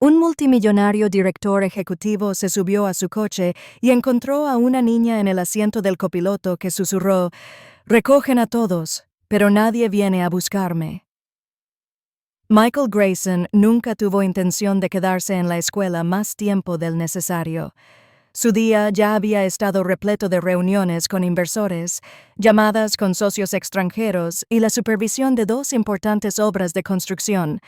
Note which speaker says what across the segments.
Speaker 1: Un multimillonario director ejecutivo se subió a su coche y encontró a una niña en el asiento del copiloto que susurró: «Recogen a todos, pero nadie viene a buscarme». Michael Grayson nunca tuvo intención de quedarse en la escuela más tiempo del necesario. Su día ya había estado repleto de reuniones con inversores, llamadas con socios extranjeros y la supervisión de 2 importantes obras de construcción.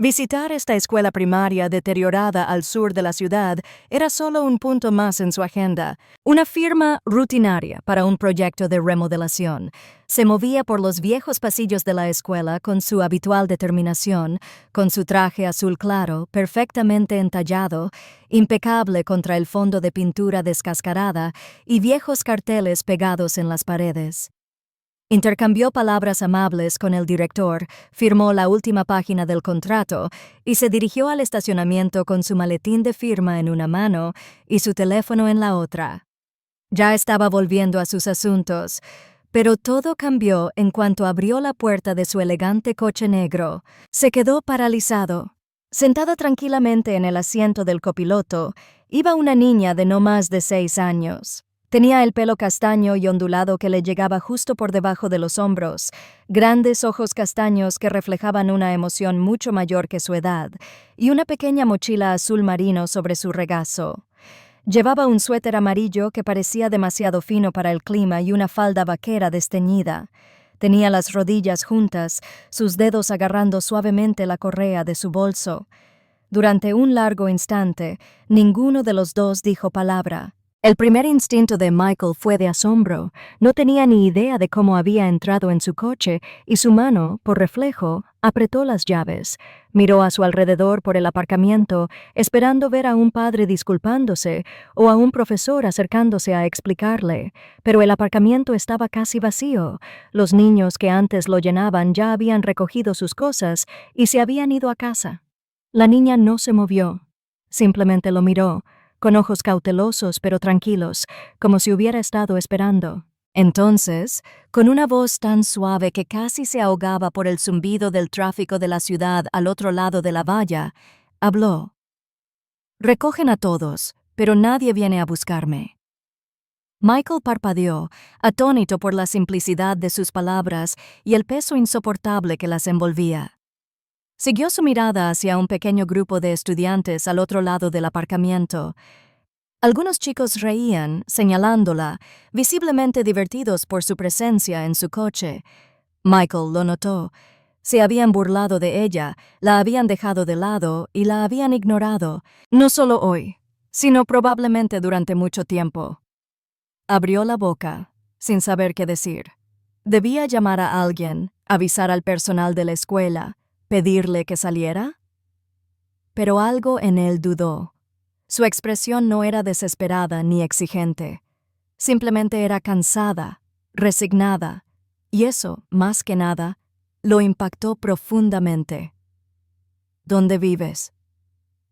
Speaker 1: Visitar esta escuela primaria deteriorada al sur de la ciudad era solo un punto más en su agenda, una firma rutinaria para un proyecto de remodelación. Se movía por los viejos pasillos de la escuela con su habitual determinación, con su traje azul claro, perfectamente entallado, impecable contra el fondo de pintura descascarada y viejos carteles pegados en las paredes. Intercambió palabras amables con el director, firmó la última página del contrato y se dirigió al estacionamiento con su maletín de firma en una mano y su teléfono en la otra. Ya estaba volviendo a sus asuntos, pero todo cambió en cuanto abrió la puerta de su elegante coche negro. Se quedó paralizado. Sentada tranquilamente en el asiento del copiloto, iba una niña de no más de 6 años. Tenía el pelo castaño y ondulado que le llegaba justo por debajo de los hombros, grandes ojos castaños que reflejaban una emoción mucho mayor que su edad, y una pequeña mochila azul marino sobre su regazo. Llevaba un suéter amarillo que parecía demasiado fino para el clima y una falda vaquera desteñida. Tenía las rodillas juntas, sus dedos agarrando suavemente la correa de su bolso. Durante un largo instante, ninguno de los dos dijo palabra. El primer instinto de Michael fue de asombro. No tenía ni idea de cómo había entrado en su coche y su mano, por reflejo, apretó las llaves. Miró a su alrededor por el aparcamiento, esperando ver a un padre disculpándose o a un profesor acercándose a explicarle, pero el aparcamiento estaba casi vacío. Los niños que antes lo llenaban ya habían recogido sus cosas y se habían ido a casa. La niña no se movió. Simplemente lo miró, con ojos cautelosos pero tranquilos, como si hubiera estado esperando. Entonces, con una voz tan suave que casi se ahogaba por el zumbido del tráfico de la ciudad al otro lado de la valla, habló: «Recogen a todos, pero nadie viene a buscarme». Michael parpadeó, atónito por la simplicidad de sus palabras y el peso insoportable que las envolvía. Siguió su mirada hacia un pequeño grupo de estudiantes al otro lado del aparcamiento. Algunos chicos reían, señalándola, visiblemente divertidos por su presencia en su coche. Michael lo notó. Se habían burlado de ella, la habían dejado de lado y la habían ignorado, no solo hoy, sino probablemente durante mucho tiempo. Abrió la boca, sin saber qué decir. ¿Debía llamar a alguien, avisar al personal de la escuela, pedirle que saliera? Pero algo en él dudó. Su expresión no era desesperada ni exigente. Simplemente era cansada, resignada, y eso, más que nada, lo impactó profundamente. «¿Dónde vives?»,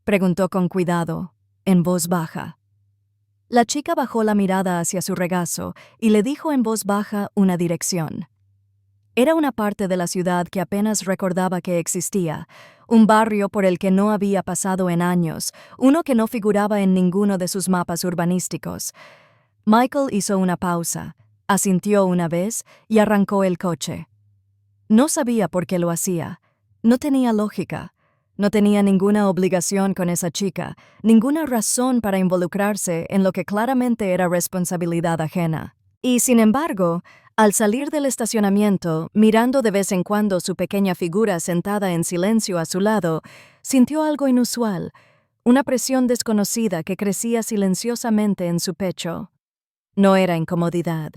Speaker 1: preguntó con cuidado, en voz baja. La chica bajó la mirada hacia su regazo y le dijo en voz baja una dirección. Era una parte de la ciudad que apenas recordaba que existía, un barrio por el que no había pasado en años, uno que no figuraba en ninguno de sus mapas urbanísticos. Michael hizo una pausa, asintió una vez y arrancó el coche. No sabía por qué lo hacía. No tenía lógica. No tenía ninguna obligación con esa chica, ninguna razón para involucrarse en lo que claramente era responsabilidad ajena. Y, sin embargo, al salir del estacionamiento, mirando de vez en cuando su pequeña figura sentada en silencio a su lado, sintió algo inusual, una presión desconocida que crecía silenciosamente en su pecho. No era incomodidad,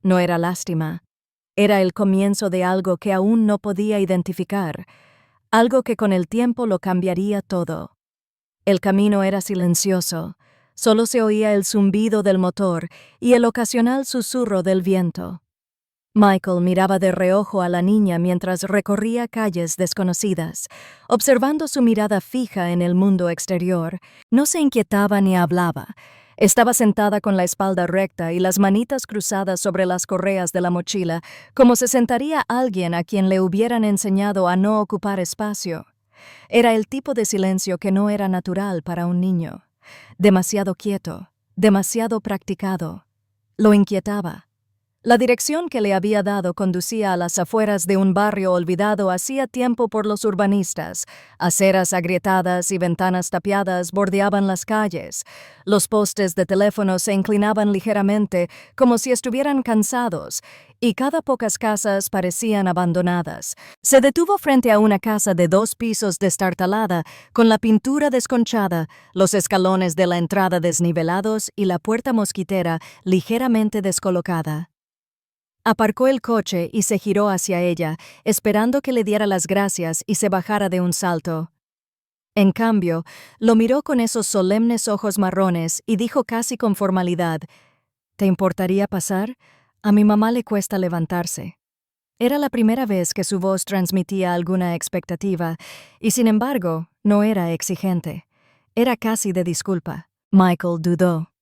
Speaker 1: no era lástima, era el comienzo de algo que aún no podía identificar, algo que con el tiempo lo cambiaría todo. El camino era silencioso, solo se oía el zumbido del motor y el ocasional susurro del viento. Michael miraba de reojo a la niña mientras recorría calles desconocidas, observando su mirada fija en el mundo exterior. No se inquietaba ni hablaba. Estaba sentada con la espalda recta y las manitas cruzadas sobre las correas de la mochila, como se sentaría alguien a quien le hubieran enseñado a no ocupar espacio. Era el tipo de silencio que no era natural para un niño. Demasiado quieto, demasiado practicado. Lo inquietaba. La dirección que le había dado conducía a las afueras de un barrio olvidado hacía tiempo por los urbanistas. Aceras agrietadas y ventanas tapiadas bordeaban las calles. Los postes de teléfono se inclinaban ligeramente, como si estuvieran cansados, y cada pocas casas parecían abandonadas. Se detuvo frente a una casa de 2 pisos destartalada, con la pintura desconchada, los escalones de la entrada desnivelados y la puerta mosquitera ligeramente descolocada. Aparcó el coche y se giró hacia ella, esperando que le diera las gracias y se bajara de un salto. En cambio, lo miró con esos solemnes ojos marrones y dijo casi con formalidad: «¿Te importaría pasar? A mi mamá le cuesta levantarse». Era la primera vez que su voz transmitía alguna expectativa, y sin embargo, no era exigente. Era casi de disculpa. Michael dudó.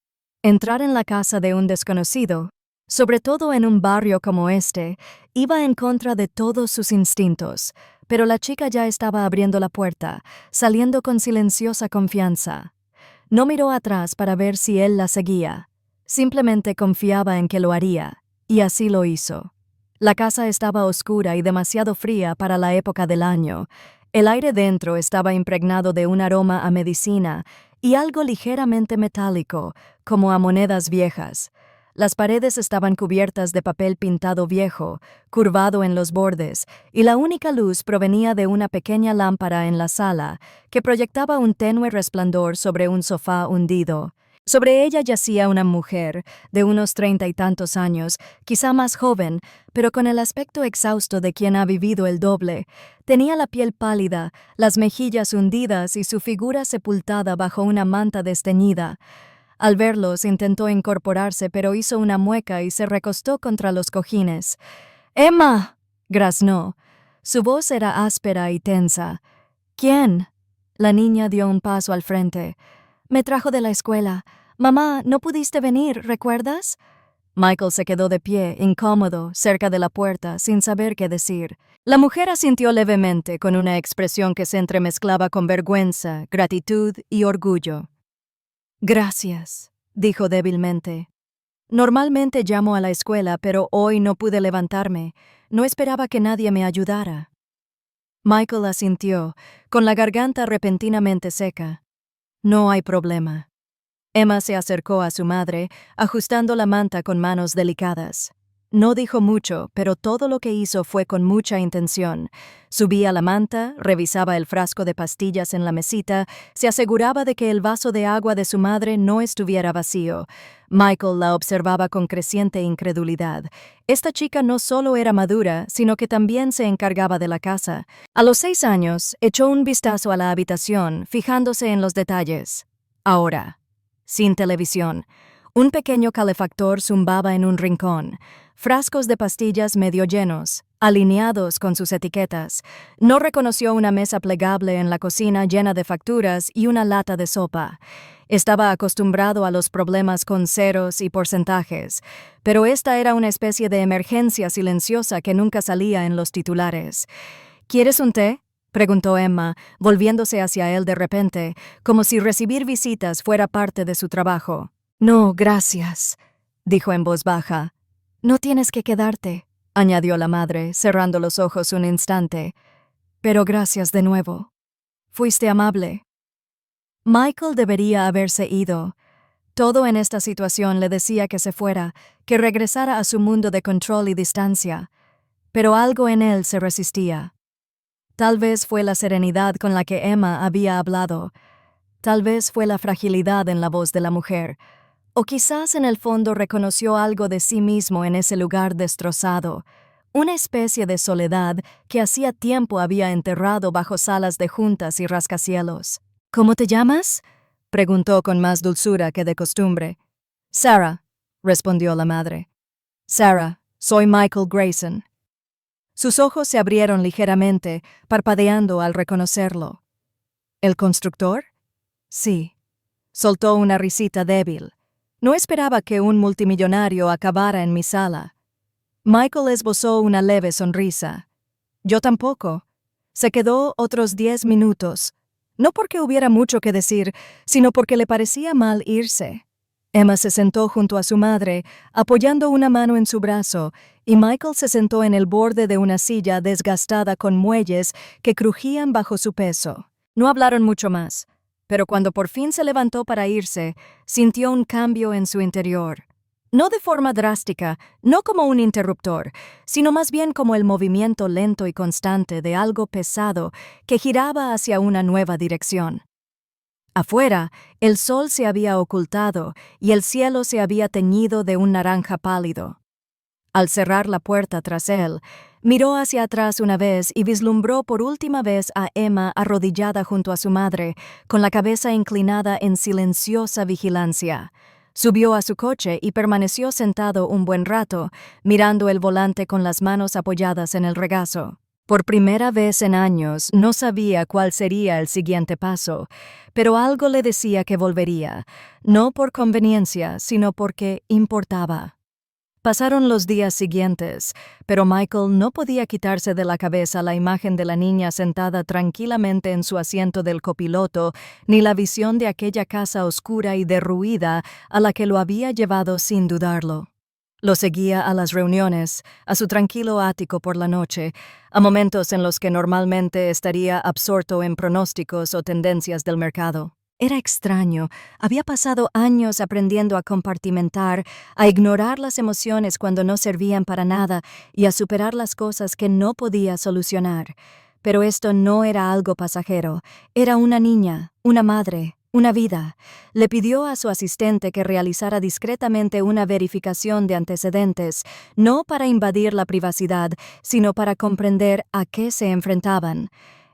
Speaker 1: Entrar en la casa de un desconocido, sobre todo en un barrio como este, iba en contra de todos sus instintos, pero la chica ya estaba abriendo la puerta, saliendo con silenciosa confianza. No miró atrás para ver si él la seguía. Simplemente confiaba en que lo haría, y así lo hizo. La casa estaba oscura y demasiado fría para la época del año. El aire dentro estaba impregnado de un aroma a medicina y algo ligeramente metálico, como a monedas viejas. Las paredes estaban cubiertas de papel pintado viejo, curvado en los bordes, y la única luz provenía de una pequeña lámpara en la sala, que proyectaba un tenue resplandor sobre un sofá hundido. Sobre ella yacía una mujer, de unos 30 y tantos años, quizá más joven, pero con el aspecto exhausto de quien ha vivido el doble. Tenía la piel pálida, las mejillas hundidas y su figura sepultada bajo una manta desteñida. Al verlos intentó incorporarse, pero hizo una mueca y se recostó contra los cojines. «¡Emma!», graznó. Su voz era áspera y tensa. «¿Quién?». La niña dio un paso al frente. «Me trajo de la escuela. Mamá, ¿no pudiste venir, recuerdas?». Michael se quedó de pie, incómodo, cerca de la puerta, sin saber qué decir. La mujer asintió levemente, con una expresión que se entremezclaba con vergüenza, gratitud y orgullo. «Gracias», dijo débilmente. «Normalmente llamo a la escuela, pero hoy no pude levantarme. No esperaba que nadie me ayudara». Michael asintió, con la garganta repentinamente seca. «No hay problema». Emma se acercó a su madre, ajustando la manta con manos delicadas. No dijo mucho, pero todo lo que hizo fue con mucha intención. Subía la manta, revisaba el frasco de pastillas en la mesita, se aseguraba de que el vaso de agua de su madre no estuviera vacío. Michael la observaba con creciente incredulidad. Esta chica no solo era madura, sino que también se encargaba de la casa. A los 6 años, echó un vistazo a la habitación, fijándose en los detalles. Ahora, sin televisión. Un pequeño calefactor zumbaba en un rincón. Frascos de pastillas medio llenos, alineados con sus etiquetas. No reconoció una mesa plegable en la cocina llena de facturas y una lata de sopa. Estaba acostumbrado a los problemas con ceros y porcentajes, pero esta era una especie de emergencia silenciosa que nunca salía en los titulares. «¿Quieres un té?», preguntó Emma, volviéndose hacia él de repente, como si recibir visitas fuera parte de su trabajo. «No, gracias», dijo en voz baja. «No tienes que quedarte», añadió la madre, cerrando los ojos un instante. «Pero gracias de nuevo. Fuiste amable». Michael debería haberse ido. Todo en esta situación le decía que se fuera, que regresara a su mundo de control y distancia. Pero algo en él se resistía. Tal vez fue la serenidad con la que Emma había hablado. Tal vez fue la fragilidad en la voz de la mujer. O quizás en el fondo reconoció algo de sí mismo en ese lugar destrozado, una especie de soledad que hacía tiempo había enterrado bajo salas de juntas y rascacielos. «¿Cómo te llamas?», preguntó con más dulzura que de costumbre. «Sarah», respondió la madre. «Sarah, soy Michael Grayson». Sus ojos se abrieron ligeramente, parpadeando al reconocerlo. «¿El constructor?». «Sí». Soltó una risita débil. «No esperaba que un multimillonario acabara en mi sala». Michael esbozó una leve sonrisa. «Yo tampoco». Se quedó otros 10 minutos, no porque hubiera mucho que decir, sino porque le parecía mal irse. Emma se sentó junto a su madre, apoyando una mano en su brazo, y Michael se sentó en el borde de una silla desgastada con muelles que crujían bajo su peso. No hablaron mucho más, pero cuando por fin se levantó para irse, sintió un cambio en su interior. No de forma drástica, no como un interruptor, sino más bien como el movimiento lento y constante de algo pesado que giraba hacia una nueva dirección. Afuera, el sol se había ocultado y el cielo se había teñido de un naranja pálido. Al cerrar la puerta tras él, miró hacia atrás una vez y vislumbró por última vez a Emma arrodillada junto a su madre, con la cabeza inclinada en silenciosa vigilancia. Subió a su coche y permaneció sentado un buen rato, mirando el volante con las manos apoyadas en el regazo. Por primera vez en años no sabía cuál sería el siguiente paso, pero algo le decía que volvería, no por conveniencia, sino porque importaba. Pasaron los días siguientes, pero Michael no podía quitarse de la cabeza la imagen de la niña sentada tranquilamente en su asiento del copiloto, ni la visión de aquella casa oscura y derruida a la que lo había llevado sin dudarlo. Lo seguía a las reuniones, a su tranquilo ático por la noche, a momentos en los que normalmente estaría absorto en pronósticos o tendencias del mercado. Era extraño, había pasado años aprendiendo a compartimentar, a ignorar las emociones cuando no servían para nada y a superar las cosas que no podía solucionar. Pero esto no era algo pasajero, era una niña, una madre, una vida. Le pidió a su asistente que realizara discretamente una verificación de antecedentes, no para invadir la privacidad, sino para comprender a qué se enfrentaban.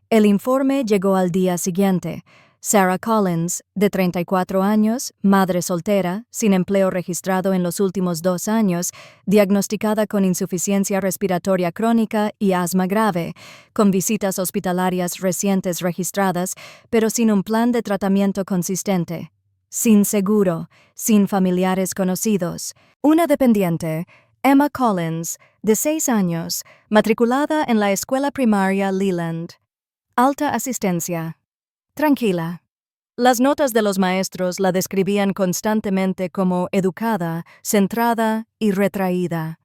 Speaker 1: El informe llegó al día siguiente. Sarah Collins, de 34 años, madre soltera, sin empleo registrado en los últimos 2 años, diagnosticada con insuficiencia respiratoria crónica y asma grave, con visitas hospitalarias recientes registradas, pero sin un plan de tratamiento consistente. Sin seguro, sin familiares conocidos. Una dependiente, Emma Collins, de 6 años, matriculada en la escuela primaria Leland. Alta asistencia. Tranquila. Las notas de los maestros la describían constantemente como educada, centrada y retraída.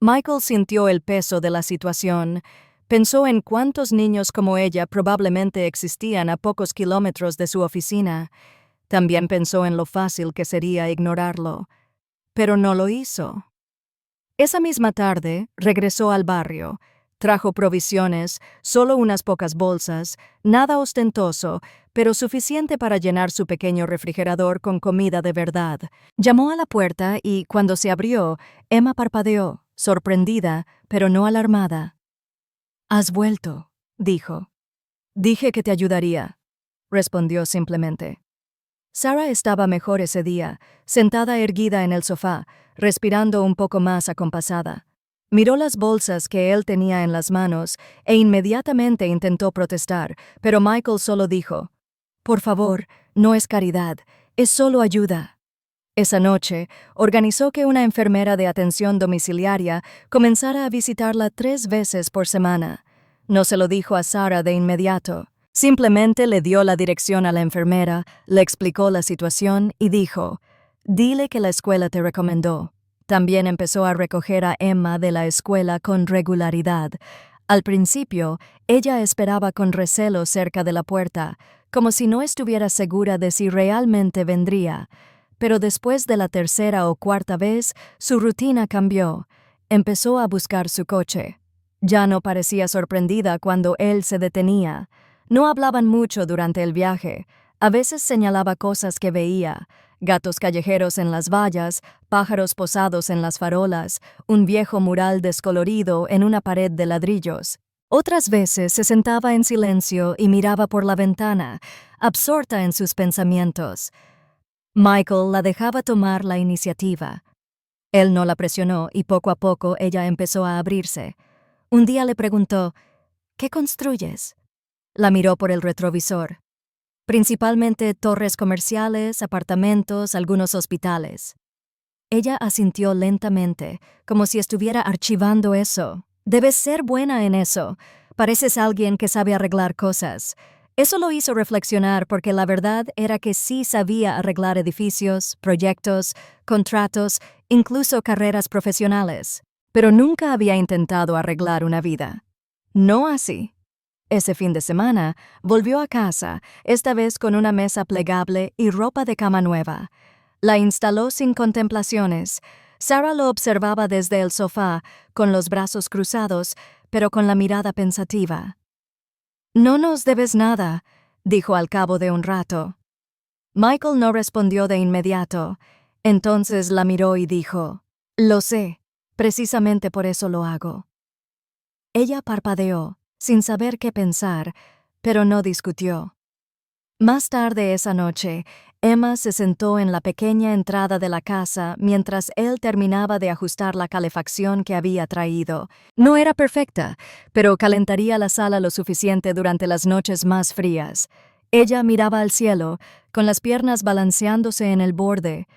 Speaker 1: Michael sintió el peso de la situación. Pensó en cuántos niños como ella probablemente existían a pocos kilómetros de su oficina. También pensó en lo fácil que sería ignorarlo. Pero no lo hizo. Esa misma tarde regresó al barrio. Trajo provisiones, solo unas pocas bolsas, nada ostentoso, pero suficiente para llenar su pequeño refrigerador con comida de verdad. Llamó a la puerta y, cuando se abrió, Emma parpadeó, sorprendida, pero no alarmada. «Has vuelto», dijo. «Dije que te ayudaría», respondió simplemente. Sarah estaba mejor ese día, sentada erguida en el sofá, respirando un poco más acompasada. Miró las bolsas que él tenía en las manos e inmediatamente intentó protestar, pero Michael solo dijo: «Por favor, no es caridad, es solo ayuda». Esa noche, organizó que una enfermera de atención domiciliaria comenzara a visitarla 3 veces por semana. No se lo dijo a Sarah de inmediato. Simplemente le dio la dirección a la enfermera, le explicó la situación y dijo: «Dile que la escuela te recomendó». También empezó a recoger a Emma de la escuela con regularidad. Al principio, ella esperaba con recelo cerca de la puerta, como si no estuviera segura de si realmente vendría. Pero después de la 3ª o 4ª vez, su rutina cambió. Empezó a buscar su coche. Ya no parecía sorprendida cuando él se detenía. No hablaban mucho durante el viaje. A veces señalaba cosas que veía: gatos callejeros en las vallas, pájaros posados en las farolas, un viejo mural descolorido en una pared de ladrillos. Otras veces se sentaba en silencio y miraba por la ventana, absorta en sus pensamientos. Michael la dejaba tomar la iniciativa. Él no la presionó y poco a poco ella empezó a abrirse. Un día le preguntó: «¿Qué construyes?». La miró por el retrovisor. Principalmente torres comerciales, apartamentos, algunos hospitales. Ella asintió lentamente, como si estuviera archivando eso. «Debes ser buena en eso. Pareces alguien que sabe arreglar cosas. Eso lo hizo reflexionar porque la verdad era que sí sabía arreglar edificios, proyectos, contratos, incluso carreras profesionales, pero nunca había intentado arreglar una vida. No así. Ese fin de semana, volvió a casa, esta vez con una mesa plegable y ropa de cama nueva. La instaló sin contemplaciones. Sarah lo observaba desde el sofá, con los brazos cruzados, pero con la mirada pensativa. «No nos debes nada», dijo al cabo de un rato. Michael no respondió de inmediato. Entonces la miró y dijo, «Lo sé, precisamente por eso lo hago». Ella parpadeó, sin saber qué pensar, pero no discutió. Más tarde esa noche, Emma se sentó en la pequeña entrada de la casa mientras él terminaba de ajustar la calefacción que había traído. No era perfecta, pero calentaría la sala lo suficiente durante las noches más frías. Ella miraba al cielo, con las piernas balanceándose en el borde,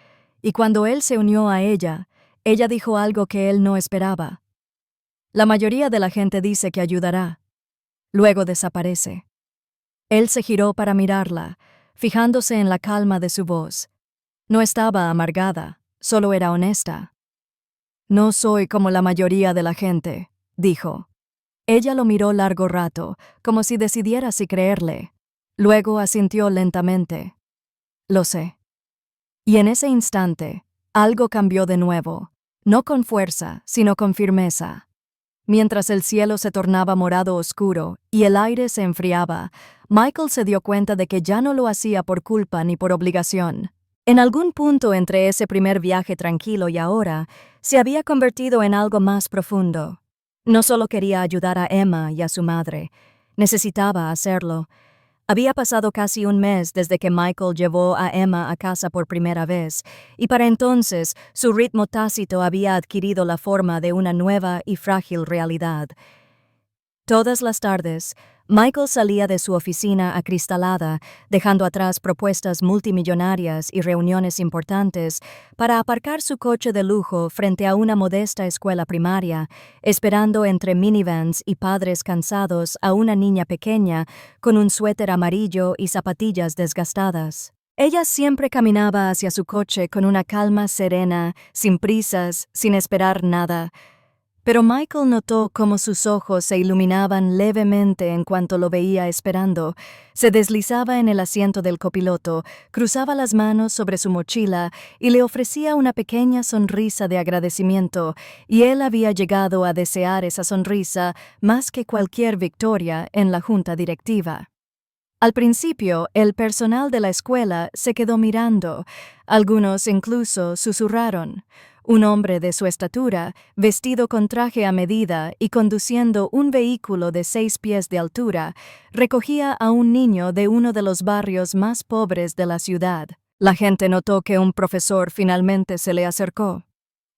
Speaker 1: y cuando él se unió a ella dijo algo que él no esperaba. «La mayoría de la gente dice que ayudará. Luego desaparece». Él se giró para mirarla, fijándose en la calma de su voz. No estaba amargada, solo era honesta. «No soy como la mayoría de la gente», dijo. Ella lo miró largo rato, como si decidiera si creerle. Luego asintió lentamente. «Lo sé». Y en ese instante, algo cambió de nuevo, no con fuerza, sino con firmeza. Mientras el cielo se tornaba morado oscuro y el aire se enfriaba, Michael se dio cuenta de que ya no lo hacía por culpa ni por obligación. En algún punto entre ese primer viaje tranquilo y ahora, se había convertido en algo más profundo. No solo quería ayudar a Emma y a su madre, necesitaba hacerlo. Había pasado casi un mes desde que Michael llevó a Emma a casa por primera vez, y para entonces su ritmo tácito había adquirido la forma de una nueva y frágil realidad. Todas las tardes, Michael salía de su oficina acristalada, dejando atrás propuestas multimillonarias y reuniones importantes, para aparcar su coche de lujo frente a una modesta escuela primaria, esperando entre minivans y padres cansados a una niña pequeña con un suéter amarillo y zapatillas desgastadas. Ella siempre caminaba hacia su coche con una calma serena, sin prisas, sin esperar nada. Pero Michael notó cómo sus ojos se iluminaban levemente en cuanto lo veía esperando. Se deslizaba en el asiento del copiloto, cruzaba las manos sobre su mochila y le ofrecía una pequeña sonrisa de agradecimiento, y él había llegado a desear esa sonrisa más que cualquier victoria en la junta directiva. Al principio, el personal de la escuela se quedó mirando. Algunos incluso susurraron. Un hombre de su estatura, vestido con traje a medida y conduciendo un vehículo de 6 pies de altura, recogía a un niño de uno de los barrios más pobres de la ciudad. La gente notó que un profesor finalmente se le acercó.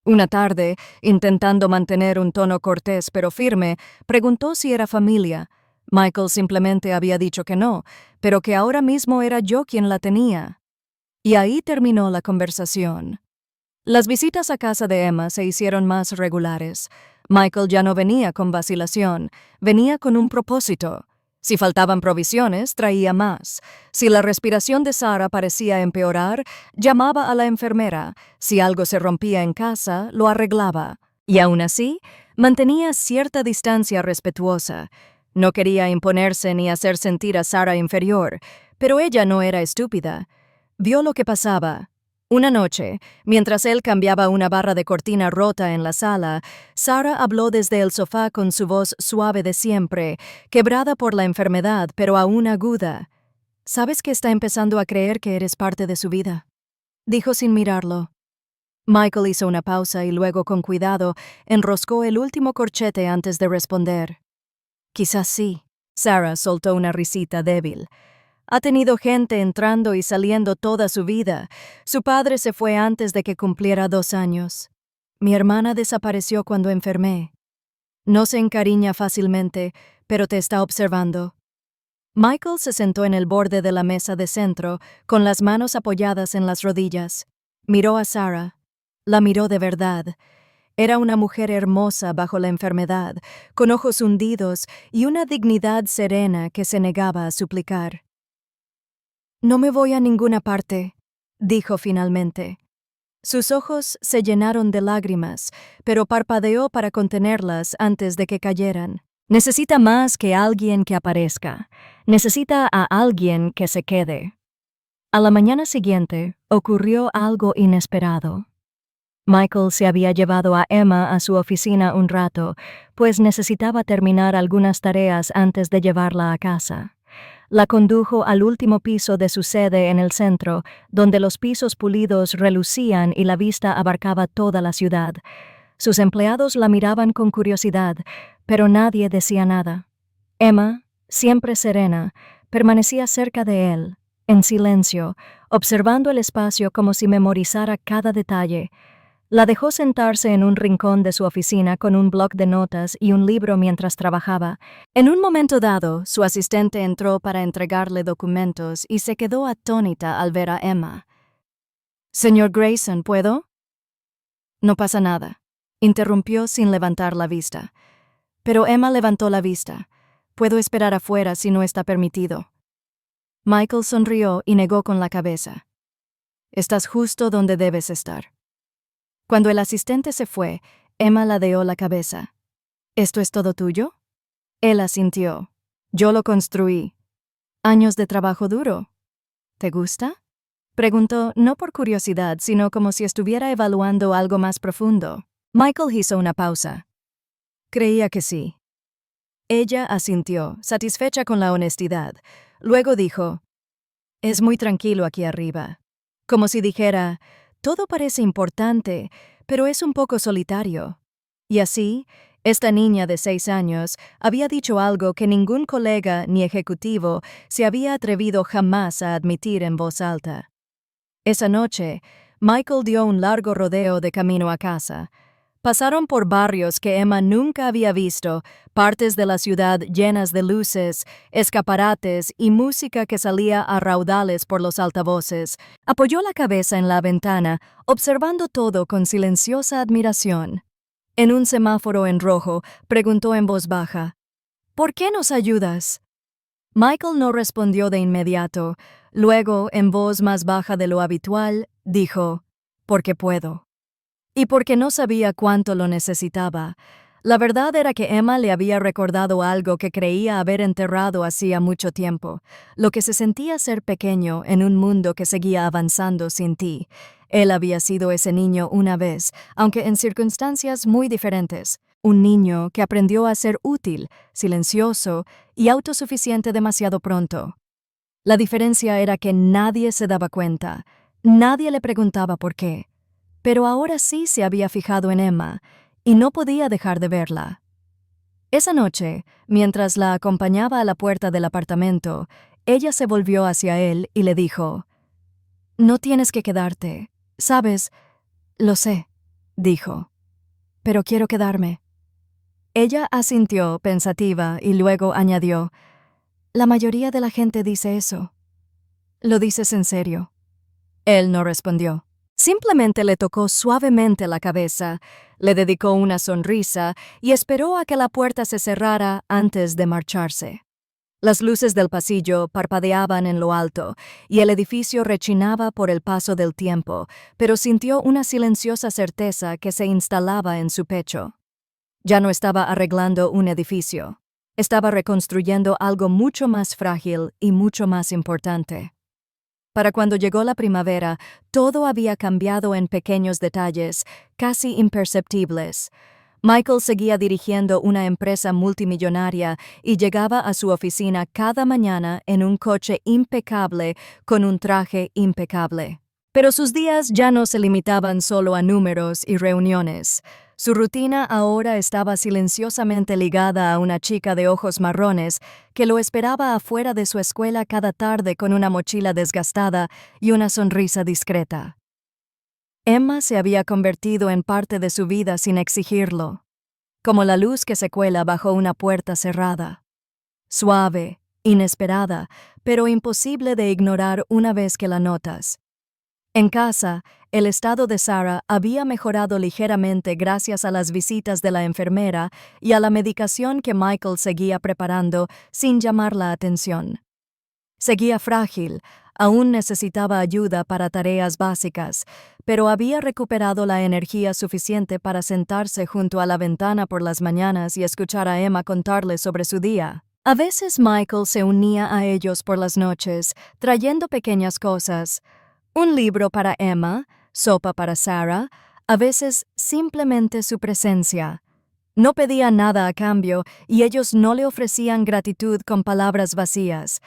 Speaker 1: Una tarde, intentando mantener un tono cortés pero firme, preguntó si era familia. Michael simplemente había dicho que no, pero que ahora mismo era yo quien la tenía. Y ahí terminó la conversación. Las visitas a casa de Emma se hicieron más regulares. Michael ya no venía con vacilación, venía con un propósito. Si faltaban provisiones, traía más. Si la respiración de Sarah parecía empeorar, llamaba a la enfermera. Si algo se rompía en casa, lo arreglaba. Y aún así, mantenía cierta distancia respetuosa. No quería imponerse ni hacer sentir a Sarah inferior, pero ella no era estúpida. Vio lo que pasaba. Una noche, mientras él cambiaba una barra de cortina rota en la sala, Sarah habló desde el sofá con su voz suave de siempre, quebrada por la enfermedad, pero aún aguda. «¿Sabes que está empezando a creer que eres parte de su vida?», dijo sin mirarlo. Michael hizo una pausa y luego, con cuidado, enroscó el último corchete antes de responder. «Quizás sí». Sarah soltó una risita débil. «Ha tenido gente entrando y saliendo toda su vida. Su padre se fue antes de que cumpliera 2 años. Mi hermana desapareció cuando enfermé. No se encariña fácilmente, pero te está observando». Michael se sentó en el borde de la mesa de centro, con las manos apoyadas en las rodillas. Miró a Sarah. La miró de verdad. Era una mujer hermosa bajo la enfermedad, con ojos hundidos y una dignidad serena que se negaba a suplicar. «No me voy a ninguna parte», dijo finalmente. Sus ojos se llenaron de lágrimas, pero parpadeó para contenerlas antes de que cayeran. Necesita más que alguien que aparezca. Necesita a alguien que se quede. A la mañana siguiente ocurrió algo inesperado. Michael se había llevado a Emma a su oficina un rato, pues necesitaba terminar algunas tareas antes de llevarla a casa. La condujo al último piso de su sede en el centro, donde los pisos pulidos relucían y la vista abarcaba toda la ciudad. Sus empleados la miraban con curiosidad, pero nadie decía nada. Emma, siempre serena, permanecía cerca de él, en silencio, observando el espacio como si memorizara cada detalle. La dejó sentarse en un rincón de su oficina con un bloc de notas y un libro mientras trabajaba. En un momento dado, su asistente entró para entregarle documentos y se quedó atónita al ver a Emma. «Señor Grayson, ¿puedo?» «No pasa nada», interrumpió sin levantar la vista. Pero Emma levantó la vista. «Puedo esperar afuera si no está permitido». Michael sonrió y negó con la cabeza. «Estás justo donde debes estar». Cuando el asistente se fue, Emma ladeó la cabeza. «¿Esto es todo tuyo?» Él asintió. «Yo lo construí. Años de trabajo duro. ¿Te gusta?», preguntó, no por curiosidad, sino como si estuviera evaluando algo más profundo. Michael hizo una pausa. «Creía que sí». Ella asintió, satisfecha con la honestidad. Luego dijo, «Es muy tranquilo aquí arriba». Como si dijera, «Todo parece importante, pero es un poco solitario». Y así, esta niña de 6 años había dicho algo que ningún colega ni ejecutivo se había atrevido jamás a admitir en voz alta. Esa noche, Michael dio un largo rodeo de camino a casa. Pasaron por barrios que Emma nunca había visto, partes de la ciudad llenas de luces, escaparates y música que salía a raudales por los altavoces. Apoyó la cabeza en la ventana, observando todo con silenciosa admiración. En un semáforo en rojo, preguntó en voz baja, «¿Por qué nos ayudas?». Michael no respondió de inmediato. Luego, en voz más baja de lo habitual, dijo, «Porque puedo». Y porque no sabía cuánto lo necesitaba. La verdad era que Emma le había recordado algo que creía haber enterrado hacía mucho tiempo, lo que se sentía ser pequeño en un mundo que seguía avanzando sin ti. Él había sido ese niño una vez, aunque en circunstancias muy diferentes. Un niño que aprendió a ser útil, silencioso y autosuficiente demasiado pronto. La diferencia era que nadie se daba cuenta, nadie le preguntaba por qué. Pero ahora sí se había fijado en Emma, y no podía dejar de verla. Esa noche, mientras la acompañaba a la puerta del apartamento, ella se volvió hacia él y le dijo, «No tienes que quedarte. Sabes, lo sé», dijo, «pero quiero quedarme». Ella asintió, pensativa, y luego añadió, «La mayoría de la gente dice eso». «¿Lo dices en serio?». Él no respondió. Simplemente le tocó suavemente la cabeza, le dedicó una sonrisa y esperó a que la puerta se cerrara antes de marcharse. Las luces del pasillo parpadeaban en lo alto y el edificio rechinaba por el paso del tiempo, pero sintió una silenciosa certeza que se instalaba en su pecho. Ya no estaba arreglando un edificio, estaba reconstruyendo algo mucho más frágil y mucho más importante. Para cuando llegó la primavera, todo había cambiado en pequeños detalles, casi imperceptibles. Michael seguía dirigiendo una empresa multimillonaria y llegaba a su oficina cada mañana en un coche impecable con un traje impecable. Pero sus días ya no se limitaban solo a números y reuniones. Su rutina ahora estaba silenciosamente ligada a una chica de ojos marrones que lo esperaba afuera de su escuela cada tarde con una mochila desgastada y una sonrisa discreta. Emma se había convertido en parte de su vida sin exigirlo, como la luz que se cuela bajo una puerta cerrada. Suave, inesperada, pero imposible de ignorar una vez que la notas. En casa, el estado de Sarah había mejorado ligeramente gracias a las visitas de la enfermera y a la medicación que Michael seguía preparando sin llamar la atención. Seguía frágil, aún necesitaba ayuda para tareas básicas, pero había recuperado la energía suficiente para sentarse junto a la ventana por las mañanas y escuchar a Emma contarle sobre su día. A veces Michael se unía a ellos por las noches, trayendo pequeñas cosas. Un libro para Emma, sopa para Sarah, a veces simplemente su presencia. No pedía nada a cambio y ellos no le ofrecían gratitud con palabras vacías.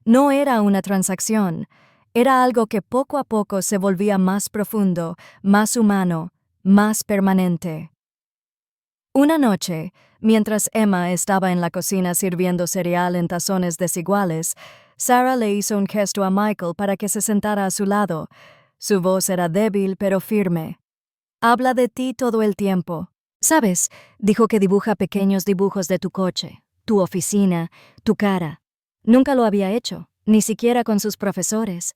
Speaker 1: No era una transacción, era algo que poco a poco se volvía más profundo, más humano, más permanente. Una noche, mientras Emma estaba en la cocina sirviendo cereal en tazones desiguales, Sarah le hizo un gesto a Michael para que se sentara a su lado. Su voz era débil pero firme. «Habla de ti todo el tiempo. ¿Sabes?», dijo, que dibuja pequeños dibujos de tu coche, tu oficina, tu cara. Nunca lo había hecho, ni siquiera con sus profesores.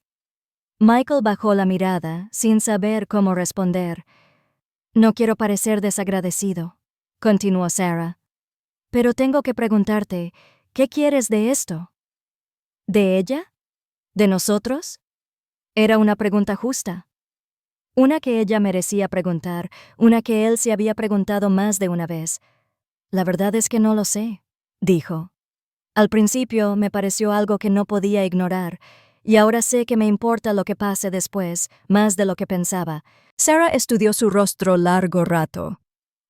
Speaker 1: Michael bajó la mirada, sin saber cómo responder. «No quiero parecer desagradecido», continuó Sarah. «Pero tengo que preguntarte, ¿qué quieres de esto?» ¿De ella? ¿De nosotros? Era una pregunta justa. Una que ella merecía preguntar, una que él se había preguntado más de una vez. «La verdad es que no lo sé», dijo. «Al principio me pareció algo que no podía ignorar, y ahora sé que me importa lo que pase después, más de lo que pensaba». Sarah estudió su rostro largo rato.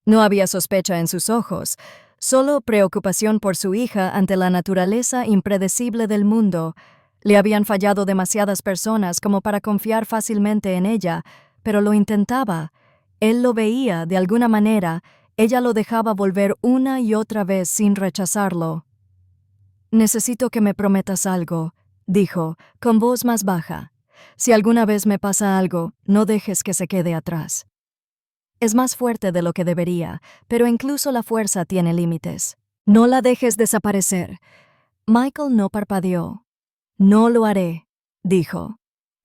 Speaker 1: No había sospecha en sus ojos, solo preocupación por su hija ante la naturaleza impredecible del mundo. Le habían fallado demasiadas personas como para confiar fácilmente en ella, pero lo intentaba. Él lo veía, de alguna manera, ella lo dejaba volver una y otra vez sin rechazarlo. «Necesito que me prometas algo», dijo, con voz más baja. «Si alguna vez me pasa algo, no dejes que se quede atrás». Es más fuerte de lo que debería, pero incluso la fuerza tiene límites. «No la dejes desaparecer». Michael no parpadeó. «No lo haré», dijo.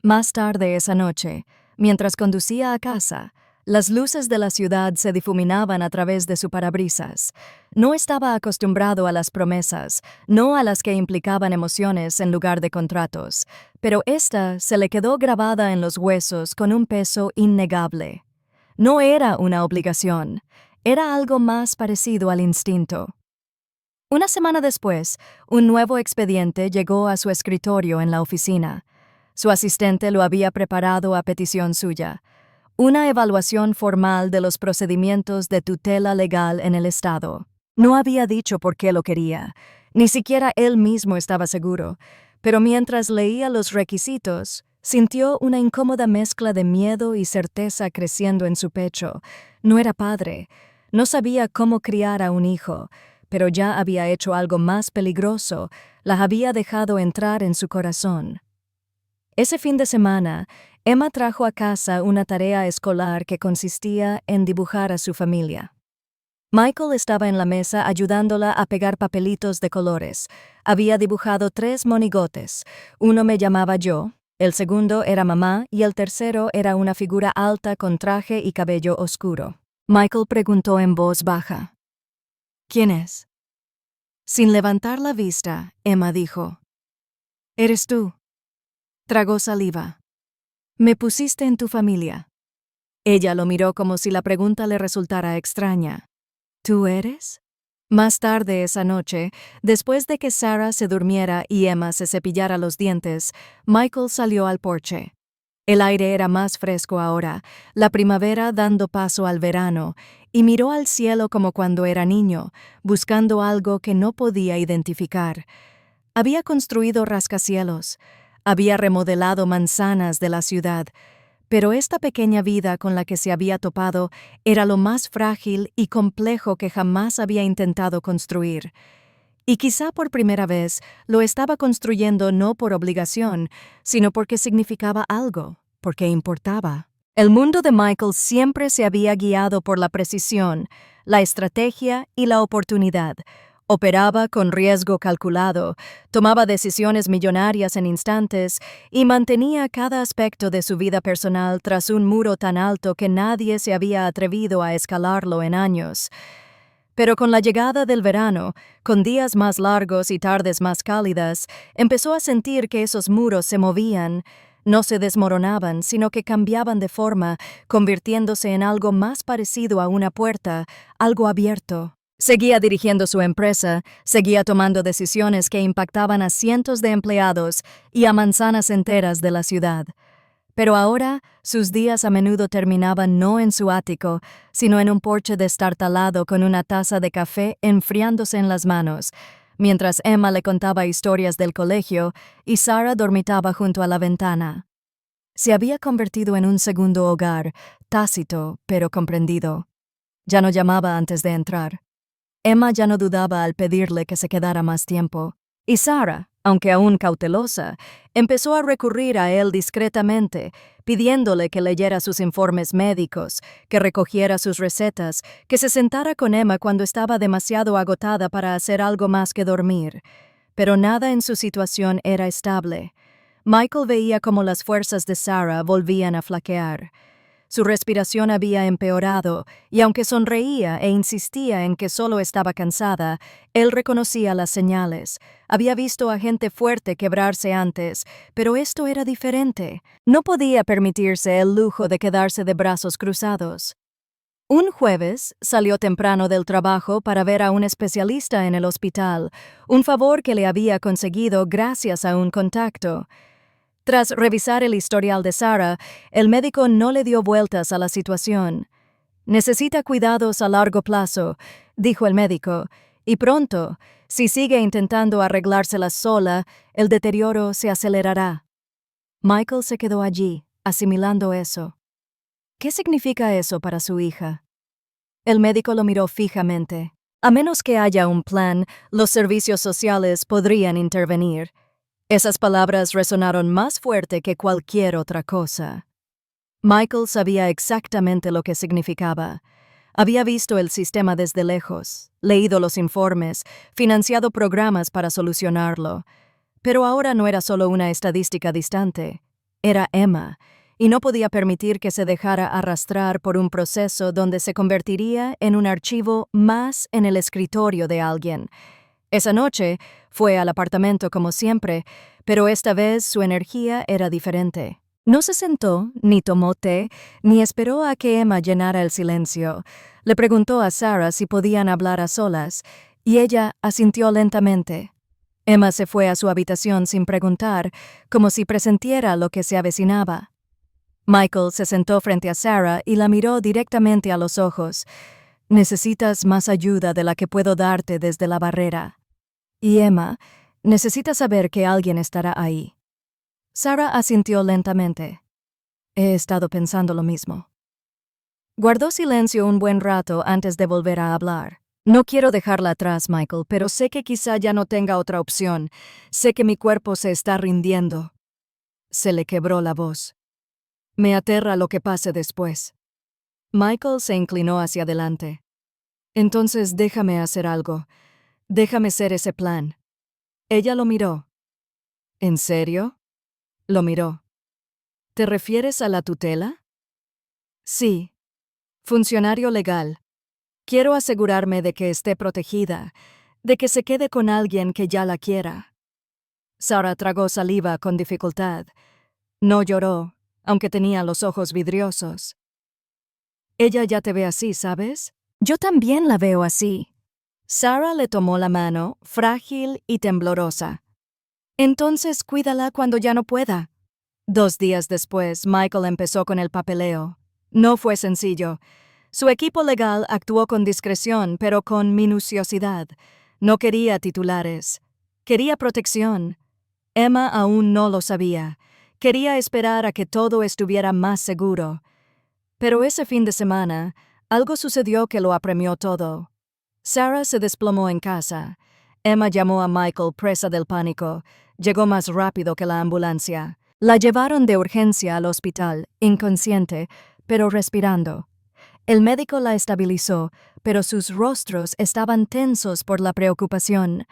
Speaker 1: Más tarde esa noche, mientras conducía a casa, las luces de la ciudad se difuminaban a través de su parabrisas. No estaba acostumbrado a las promesas, no a las que implicaban emociones en lugar de contratos, pero esta se le quedó grabada en los huesos con un peso innegable. No era una obligación, era algo más parecido al instinto. Una semana después, un nuevo expediente llegó a su escritorio en la oficina. Su asistente lo había preparado a petición suya. Una evaluación formal de los procedimientos de tutela legal en el Estado. No había dicho por qué lo quería, ni siquiera él mismo estaba seguro, pero mientras leía los requisitos, sintió una incómoda mezcla de miedo y certeza creciendo en su pecho. No era padre, no sabía cómo criar a un hijo, pero ya había hecho algo más peligroso, la había dejado entrar en su corazón. Ese fin de semana, Emma trajo a casa una tarea escolar que consistía en dibujar a su familia. Michael estaba en la mesa ayudándola a pegar papelitos de colores. Había dibujado 3 monigotes. Uno me llamaba yo, el segundo era mamá y el tercero era una figura alta con traje y cabello oscuro. Michael preguntó en voz baja: «¿Quién es?». Sin levantar la vista, Emma dijo: «Eres tú». Tragó saliva. «Me pusiste en tu familia». Ella lo miró como si la pregunta le resultara extraña. «¿Tú eres?». Más tarde esa noche, después de que Sarah se durmiera y Emma se cepillara los dientes, Michael salió al porche. El aire era más fresco ahora, la primavera dando paso al verano, y miró al cielo como cuando era niño, buscando algo que no podía identificar. Había construido rascacielos, había remodelado manzanas de la ciudad, pero esta pequeña vida con la que se había topado era lo más frágil y complejo que jamás había intentado construir. Y quizá por primera vez lo estaba construyendo no por obligación, sino porque significaba algo, porque importaba. El mundo de Michael siempre se había guiado por la precisión, la estrategia y la oportunidad. Operaba con riesgo calculado, tomaba decisiones millonarias en instantes y mantenía cada aspecto de su vida personal tras un muro tan alto que nadie se había atrevido a escalarlo en años. Pero con la llegada del verano, con días más largos y tardes más cálidas, empezó a sentir que esos muros se movían. No se desmoronaban, sino que cambiaban de forma, convirtiéndose en algo más parecido a una puerta, algo abierto. Seguía dirigiendo su empresa, seguía tomando decisiones que impactaban a cientos de empleados y a manzanas enteras de la ciudad. Pero ahora, sus días a menudo terminaban no en su ático, sino en un porche destartalado con una taza de café enfriándose en las manos, mientras Emma le contaba historias del colegio y Sarah dormitaba junto a la ventana. Se había convertido en un segundo hogar, tácito pero comprendido. Ya no llamaba antes de entrar. Emma ya no dudaba al pedirle que se quedara más tiempo, y Sarah, aunque aún cautelosa, empezó a recurrir a él discretamente, pidiéndole que leyera sus informes médicos, que recogiera sus recetas, que se sentara con Emma cuando estaba demasiado agotada para hacer algo más que dormir. Pero nada en su situación era estable. Michael veía cómo las fuerzas de Sarah volvían a flaquear. Su respiración había empeorado, y aunque sonreía e insistía en que solo estaba cansada, él reconocía las señales. Había visto a gente fuerte quebrarse antes, pero esto era diferente. No podía permitirse el lujo de quedarse de brazos cruzados. Un jueves salió temprano del trabajo para ver a un especialista en el hospital, un favor que le había conseguido gracias a un contacto. Tras revisar el historial de Sarah, el médico no le dio vueltas a la situación. «Necesita cuidados a largo plazo», dijo el médico, «y pronto, si sigue intentando arreglárselas sola, el deterioro se acelerará». Michael se quedó allí, asimilando eso. ¿Qué significa eso para su hija? El médico lo miró fijamente. A menos que haya un plan, los servicios sociales podrían intervenir. Esas palabras resonaron más fuerte que cualquier otra cosa. Michael sabía exactamente lo que significaba. Había visto el sistema desde lejos, leído los informes, financiado programas para solucionarlo. Pero ahora no era solo una estadística distante. Era Emma, y no podía permitir que se dejara arrastrar por un proceso donde se convertiría en un archivo más en el escritorio de alguien. Esa noche fue al apartamento como siempre, pero esta vez su energía era diferente. No se sentó, ni tomó té, ni esperó a que Emma llenara el silencio. Le preguntó a Sarah si podían hablar a solas, y ella asintió lentamente. Emma se fue a su habitación sin preguntar, como si presintiera lo que se avecinaba. Michael se sentó frente a Sarah y la miró directamente a los ojos. «Necesitas más ayuda de la que puedo darte desde la barrera. Y Emma, necesita saber que alguien estará ahí». Sarah asintió lentamente. «He estado pensando lo mismo». Guardó silencio un buen rato antes de volver a hablar. «No quiero dejarla atrás, Michael, pero sé que quizá ya no tenga otra opción. Sé que mi cuerpo se está rindiendo». Se le quebró la voz. «Me aterra lo que pase después». Michael se inclinó hacia adelante. «Entonces déjame hacer algo. Déjame ser ese plan». Ella lo miró. «¿En serio?» Lo miró. «¿Te refieres a la tutela?» «Sí. Funcionario legal. Quiero asegurarme de que esté protegida, de que se quede con alguien que ya la quiera». Sarah tragó saliva con dificultad. No lloró, aunque tenía los ojos vidriosos. «Ella ya te ve así, ¿sabes? Yo también la veo así». Sarah le tomó la mano, frágil y temblorosa. «Entonces cuídala cuando ya no pueda». 2 días después, Michael empezó con el papeleo. No fue sencillo. Su equipo legal actuó con discreción, pero con minuciosidad. No quería titulares. Quería protección. Emma aún no lo sabía. Quería esperar a que todo estuviera más seguro. Pero ese fin de semana, algo sucedió que lo apremió todo. Sarah se desplomó en casa. Emma llamó a Michael presa del pánico. Llegó más rápido que la ambulancia. La llevaron de urgencia al hospital, inconsciente, pero respirando. El médico la estabilizó, pero sus rostros estaban tensos por la preocupación.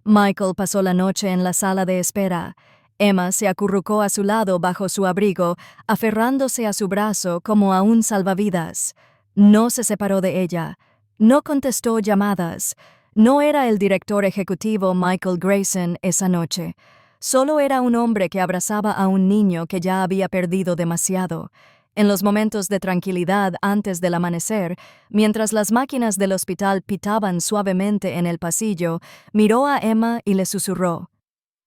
Speaker 1: Michael pasó la noche en la sala de espera. Emma se acurrucó a su lado bajo su abrigo, aferrándose a su brazo como a un salvavidas. No se separó de ella. No contestó llamadas. No era el director ejecutivo Michael Grayson esa noche. Solo era un hombre que abrazaba a un niño que ya había perdido demasiado. En los momentos de tranquilidad antes del amanecer, mientras las máquinas del hospital pitaban suavemente en el pasillo, miró a Emma y le susurró: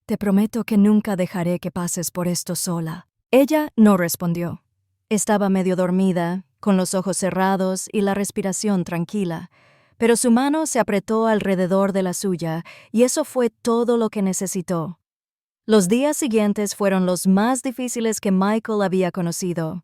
Speaker 1: «Te prometo que nunca dejaré que pases por esto sola». Ella no respondió. Estaba medio dormida, con los ojos cerrados y la respiración tranquila, pero su mano se apretó alrededor de la suya, y eso fue todo lo que necesitó. Los días siguientes fueron los más difíciles que Michael había conocido.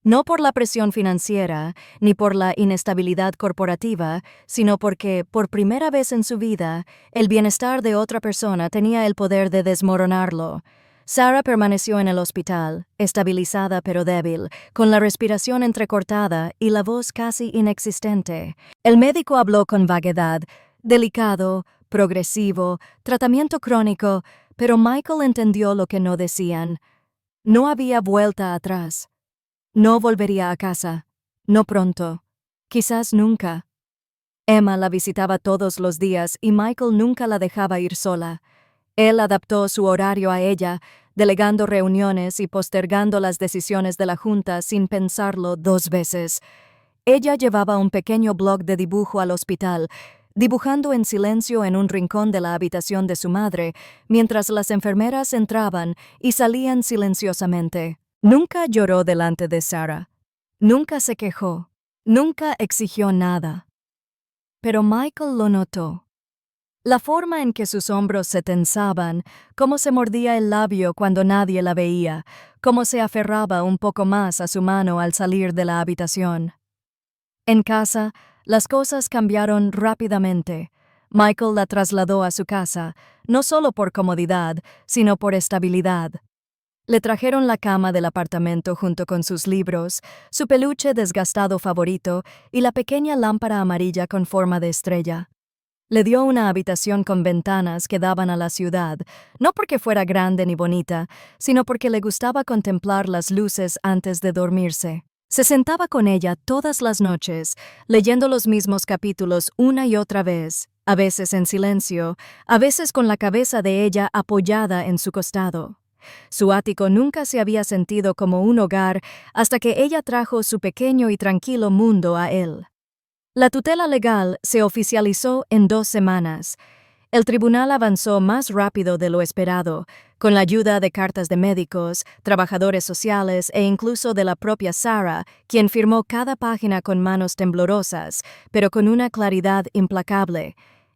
Speaker 1: No por la presión financiera, ni por la inestabilidad corporativa, sino porque, por primera vez en su vida, el bienestar de otra persona tenía el poder de desmoronarlo. Sarah permaneció en el hospital, estabilizada pero débil, con la respiración entrecortada y la voz casi inexistente. El médico habló con vaguedad: delicado, progresivo, tratamiento crónico, pero Michael entendió lo que no decían. No había vuelta atrás. No volvería a casa. No pronto. Quizás nunca. Emma la visitaba todos los días y Michael nunca la dejaba ir sola. Él adaptó su horario a ella, delegando reuniones y postergando las decisiones de la junta sin pensarlo 2 veces. Ella llevaba un pequeño blog de dibujo al hospital, dibujando en silencio en un rincón de la habitación de su madre, mientras las enfermeras entraban y salían silenciosamente. Nunca lloró delante de Sarah. Nunca se quejó. Nunca exigió nada. Pero Michael lo notó. La forma en que sus hombros se tensaban, cómo se mordía el labio cuando nadie la veía, cómo se aferraba un poco más a su mano al salir de la habitación. En casa, las cosas cambiaron rápidamente. Michael la trasladó a su casa, no solo por comodidad, sino por estabilidad. Le trajeron la cama del apartamento junto con sus libros, su peluche desgastado favorito y la pequeña lámpara amarilla con forma de estrella. Le dio una habitación con ventanas que daban a la ciudad, no porque fuera grande ni bonita, sino porque le gustaba contemplar las luces antes de dormirse. Se sentaba con ella todas las noches, leyendo los mismos capítulos una y otra vez, a veces en silencio, a veces con la cabeza de ella apoyada en su costado. Su ático nunca se había sentido como un hogar hasta que ella trajo su pequeño y tranquilo mundo a él. La tutela legal se oficializó en 2 semanas. El tribunal avanzó más rápido de lo esperado, con la ayuda de cartas de médicos, trabajadores sociales e incluso de la propia Sarah, quien firmó cada página con manos temblorosas, pero con una claridad implacable.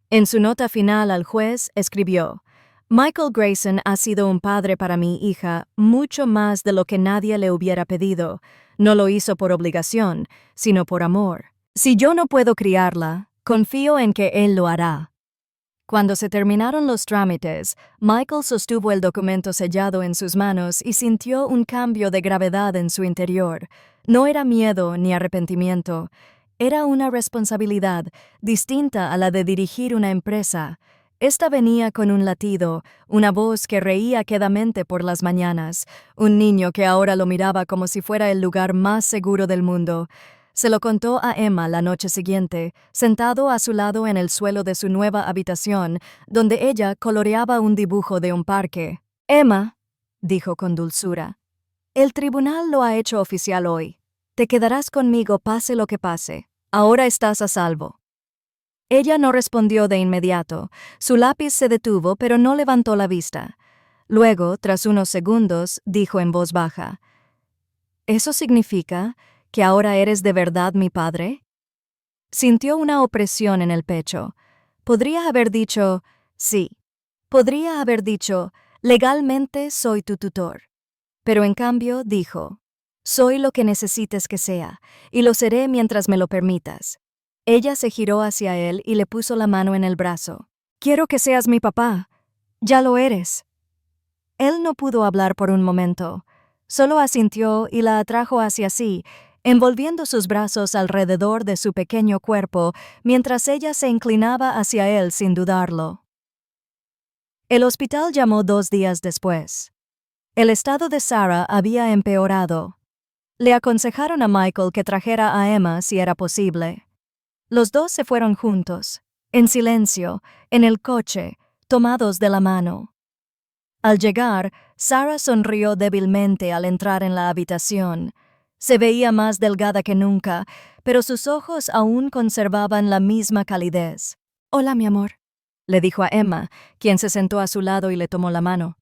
Speaker 1: En su nota final al juez escribió: «Michael Grayson ha sido un padre para mi hija mucho más de lo que nadie le hubiera pedido. No lo hizo por obligación, sino por amor. Si yo no puedo criarla, confío en que él lo hará». Cuando se terminaron los trámites, Michael sostuvo el documento sellado en sus manos y sintió un cambio de gravedad en su interior. No era miedo ni arrepentimiento. Era una responsabilidad, distinta a la de dirigir una empresa. Esta venía con un latido, una voz que reía quedamente por las mañanas, un niño que ahora lo miraba como si fuera el lugar más seguro del mundo. Se lo contó a Emma la noche siguiente, sentado a su lado en el suelo de su nueva habitación, donde ella coloreaba un dibujo de un parque. «Emma», dijo con dulzura, «el tribunal lo ha hecho oficial hoy. Te quedarás conmigo pase lo que pase. Ahora estás a salvo». Ella no respondió de inmediato. Su lápiz se detuvo, pero no levantó la vista. Luego, tras unos segundos, dijo en voz baja: «¿Eso significa que ahora eres de verdad mi padre?» Sintió una opresión en el pecho. Podría haber dicho sí. Podría haber dicho: «Legalmente soy tu tutor». Pero en cambio dijo: «Soy lo que necesites que sea, y lo seré mientras me lo permitas». Ella se giró hacia él y le puso la mano en el brazo. «Quiero que seas mi papá. Ya lo eres». Él no pudo hablar por un momento. Solo asintió y la atrajo hacia sí, envolviendo sus brazos alrededor de su pequeño cuerpo mientras ella se inclinaba hacia él sin dudarlo. El hospital llamó 2 días después. El estado de Sarah había empeorado. Le aconsejaron a Michael que trajera a Emma si era posible. Los dos se fueron juntos, en silencio, en el coche, tomados de la mano. Al llegar, Sarah sonrió débilmente al entrar en la habitación. Se veía más delgada que nunca, pero sus ojos aún conservaban la misma calidez. «Hola, mi amor», le dijo a Emma, quien se sentó a su lado y le tomó la mano.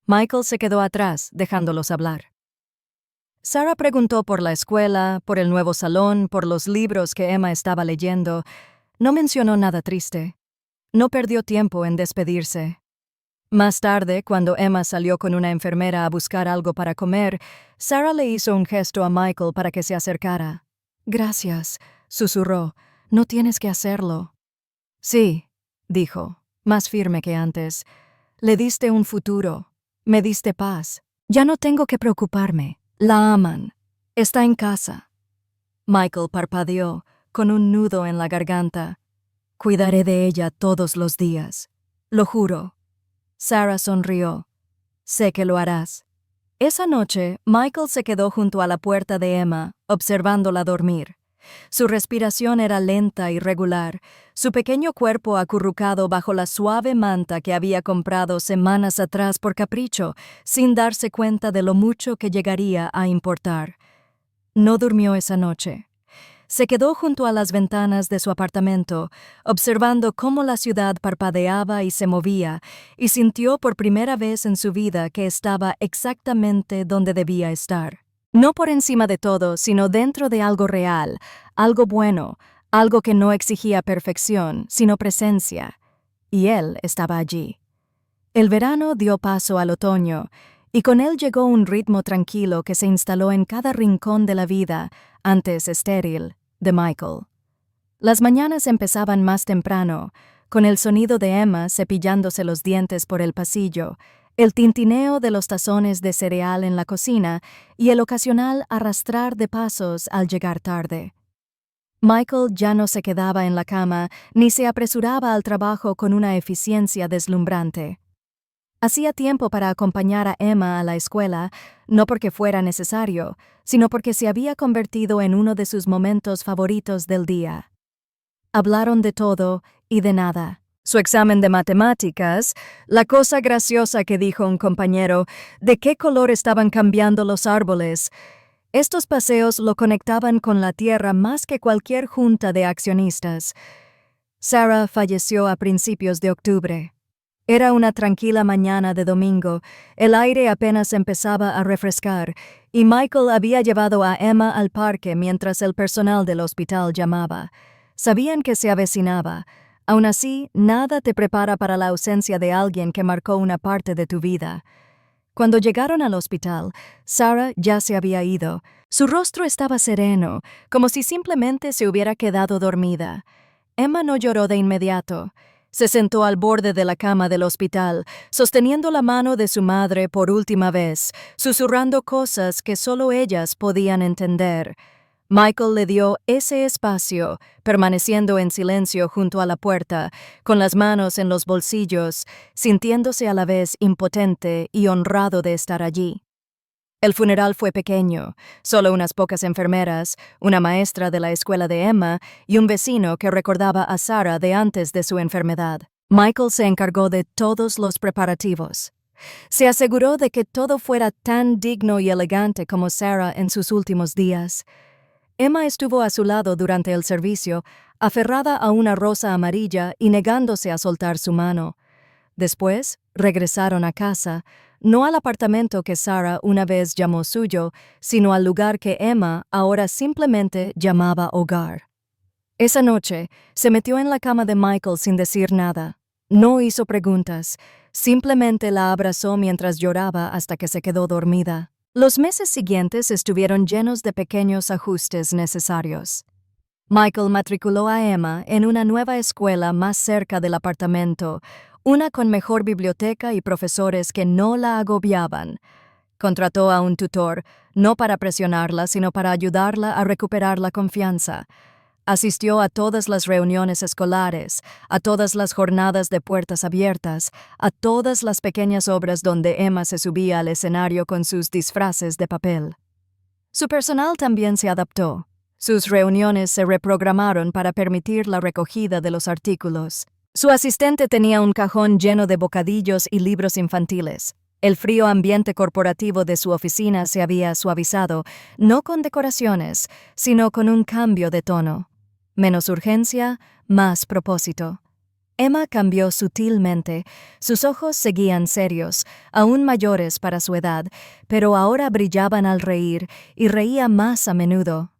Speaker 1: Michael se quedó atrás, dejándolos hablar. Sarah preguntó por la escuela, por el nuevo salón, por los libros que Emma estaba leyendo. No mencionó nada triste. No perdió tiempo en despedirse. Más tarde, cuando Emma salió con una enfermera a buscar algo para comer, Sarah le hizo un gesto a Michael para que se acercara. «Gracias», susurró. «No tienes que hacerlo». «Sí», dijo, más firme que antes. «Le diste un futuro. Me diste paz. Ya no tengo que preocuparme. La aman. Está en casa». Michael parpadeó, con un nudo en la garganta. «Cuidaré de ella todos los días. Lo juro». Sarah sonrió. «Sé que lo harás». Esa noche, Michael se quedó junto a la puerta de Emma, observándola dormir. Su respiración era lenta y regular, su pequeño cuerpo acurrucado bajo la suave manta que había comprado semanas atrás por capricho, sin darse cuenta de lo mucho que llegaría a importar. No durmió esa noche. Se quedó junto a las ventanas de su apartamento, observando cómo la ciudad parpadeaba y se movía, y sintió por primera vez en su vida que estaba exactamente donde debía estar. No por encima de todo, sino dentro de algo real, algo bueno, algo que no exigía perfección, sino presencia. Y él estaba allí. El verano dio paso al otoño, y con él llegó un ritmo tranquilo que se instaló en cada rincón de la vida, antes estéril, de Michael. Las mañanas empezaban más temprano, con el sonido de Emma cepillándose los dientes por el pasillo, el tintineo de los tazones de cereal en la cocina y el ocasional arrastrar de pasos al llegar tarde. Michael ya no se quedaba en la cama ni se apresuraba al trabajo con una eficiencia deslumbrante. Hacía tiempo para acompañar a Emma a la escuela, no porque fuera necesario, sino porque se había convertido en uno de sus momentos favoritos del día. Hablaron de todo y de nada. Su examen de matemáticas, la cosa graciosa que dijo un compañero, de qué color estaban cambiando los árboles. Estos paseos lo conectaban con la tierra más que cualquier junta de accionistas. Sarah falleció a principios de octubre. Era una tranquila mañana de domingo, el aire apenas empezaba a refrescar, y Michael había llevado a Emma al parque mientras el personal del hospital llamaba. Sabían que se avecinaba. Aún así, nada te prepara para la ausencia de alguien que marcó una parte de tu vida. Cuando llegaron al hospital, Sarah ya se había ido. Su rostro estaba sereno, como si simplemente se hubiera quedado dormida. Emma no lloró de inmediato. Se sentó al borde de la cama del hospital, sosteniendo la mano de su madre por última vez, susurrando cosas que solo ellas podían entender. Michael le dio ese espacio, permaneciendo en silencio junto a la puerta, con las manos en los bolsillos, sintiéndose a la vez impotente y honrado de estar allí. El funeral fue pequeño, solo unas pocas enfermeras, una maestra de la escuela de Emma y un vecino que recordaba a Sarah de antes de su enfermedad. Michael se encargó de todos los preparativos. Se aseguró de que todo fuera tan digno y elegante como Sarah en sus últimos días. Emma estuvo a su lado durante el servicio, aferrada a una rosa amarilla y negándose a soltar su mano. Después, regresaron a casa, no al apartamento que Sarah una vez llamó suyo, sino al lugar que Emma ahora simplemente llamaba hogar. Esa noche, se metió en la cama de Michael sin decir nada. No hizo preguntas, simplemente la abrazó mientras lloraba hasta que se quedó dormida. Los meses siguientes estuvieron llenos de pequeños ajustes necesarios. Michael matriculó a Emma en una nueva escuela más cerca del apartamento, una con mejor biblioteca y profesores que no la agobiaban. Contrató a un tutor, no para presionarla, sino para ayudarla a recuperar la confianza. Asistió a todas las reuniones escolares, a todas las jornadas de puertas abiertas, a todas las pequeñas obras donde Emma se subía al escenario con sus disfraces de papel. Su personal también se adaptó. Sus reuniones se reprogramaron para permitir la recogida de los artículos. Su asistente tenía un cajón lleno de bocadillos y libros infantiles. El frío ambiente corporativo de su oficina se había suavizado, no con decoraciones, sino con un cambio de tono. Menos urgencia, más propósito. Emma cambió sutilmente. Sus ojos seguían serios, aún mayores para su edad, pero ahora brillaban al reír y reía más a menudo.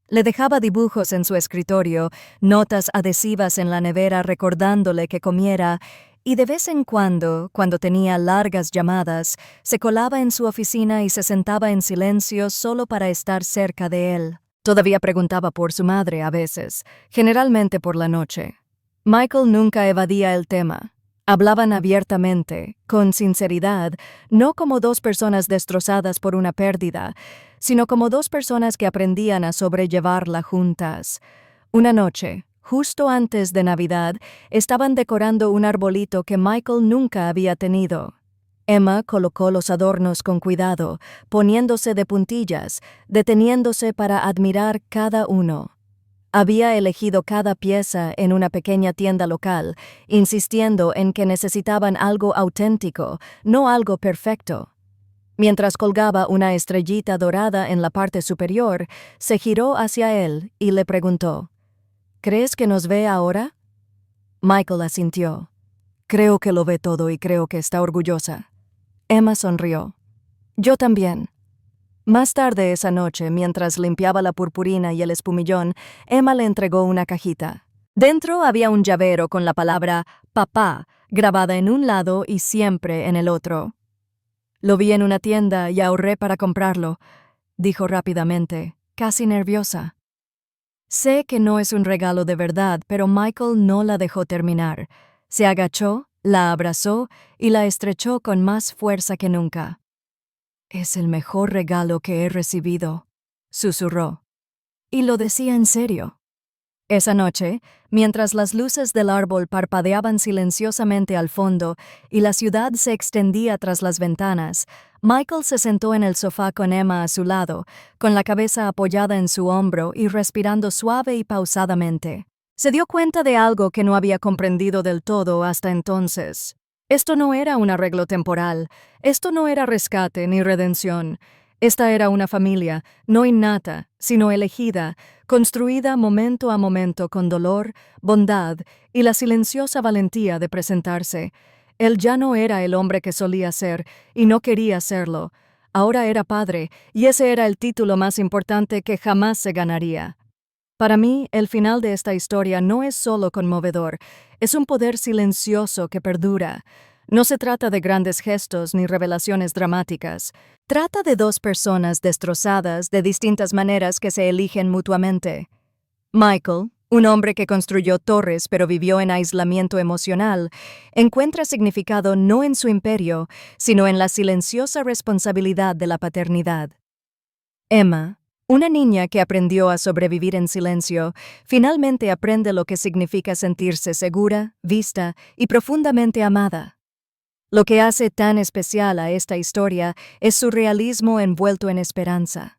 Speaker 1: Le dejaba dibujos en su escritorio, notas adhesivas en la nevera recordándole que comiera, y de vez en cuando tenía largas llamadas, se colaba en su oficina y se sentaba en silencio solo para estar cerca de él. Todavía preguntaba por su madre a veces, generalmente por la noche. Michael nunca evadía el tema. Hablaban abiertamente, con sinceridad, no como dos personas destrozadas por una pérdida, sino como dos personas que aprendían a sobrellevarla juntas. Una noche, justo antes de Navidad, estaban decorando un arbolito que Michael nunca había tenido. Emma colocó los adornos con cuidado, poniéndose de puntillas, deteniéndose para admirar cada uno. Había elegido cada pieza en una pequeña tienda local, insistiendo en que necesitaban algo auténtico, no algo perfecto. Mientras colgaba una estrellita dorada en la parte superior, se giró hacia él y le preguntó, ¿crees que nos ve ahora? Michael asintió. Creo que lo ve todo y creo que está orgullosa. Emma sonrió. Yo también. Más tarde esa noche, mientras limpiaba la purpurina y el espumillón, Emma le entregó una cajita. Dentro había un llavero con la palabra «papá» grabada en un lado y siempre en el otro. Lo vi en una tienda y ahorré para comprarlo, dijo rápidamente, casi nerviosa. Sé que no es un regalo de verdad, pero Michael no la dejó terminar. Se agachó, la abrazó y la estrechó con más fuerza que nunca. «Es el mejor regalo que he recibido», susurró. Y lo decía en serio. Esa noche, mientras las luces del árbol parpadeaban silenciosamente al fondo y la ciudad se extendía tras las ventanas, Michael se sentó en el sofá con Emma a su lado, con la cabeza apoyada en su hombro y respirando suave y pausadamente. Se dio cuenta de algo que no había comprendido del todo hasta entonces. Esto no era un arreglo temporal, esto no era rescate ni redención. Esta era una familia, no innata, sino elegida, construida momento a momento con dolor, bondad y la silenciosa valentía de presentarse. Él ya no era el hombre que solía ser, y no quería serlo. Ahora era padre, y ese era el título más importante que jamás se ganaría. Para mí, el final de esta historia no es solo conmovedor, es un poder silencioso que perdura. No se trata de grandes gestos ni revelaciones dramáticas. Trata de dos personas destrozadas de distintas maneras que se eligen mutuamente. Michael, un hombre que construyó torres pero vivió en aislamiento emocional, encuentra significado no en su imperio, sino en la silenciosa responsabilidad de la paternidad. Emma, una niña que aprendió a sobrevivir en silencio, finalmente aprende lo que significa sentirse segura, vista y profundamente amada. Lo que hace tan especial a esta historia es su realismo envuelto en esperanza.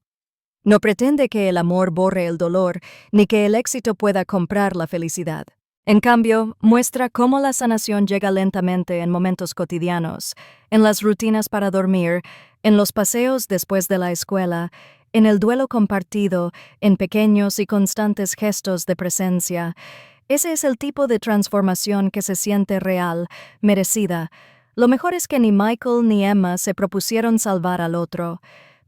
Speaker 1: No pretende que el amor borre el dolor, ni que el éxito pueda comprar la felicidad. En cambio, muestra cómo la sanación llega lentamente en momentos cotidianos, en las rutinas para dormir, en los paseos después de la escuela, en el duelo compartido, en pequeños y constantes gestos de presencia. Ese es el tipo de transformación que se siente real, merecida. Lo mejor es que ni Michael ni Emma se propusieron salvar al otro,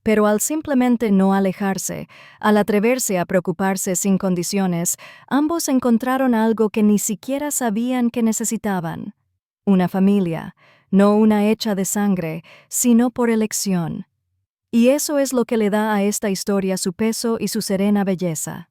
Speaker 1: pero al simplemente no alejarse, al atreverse a preocuparse sin condiciones, ambos encontraron algo que ni siquiera sabían que necesitaban. Una familia, no una hecha de sangre, sino por elección. Y eso es lo que le da a esta historia su peso y su serena belleza.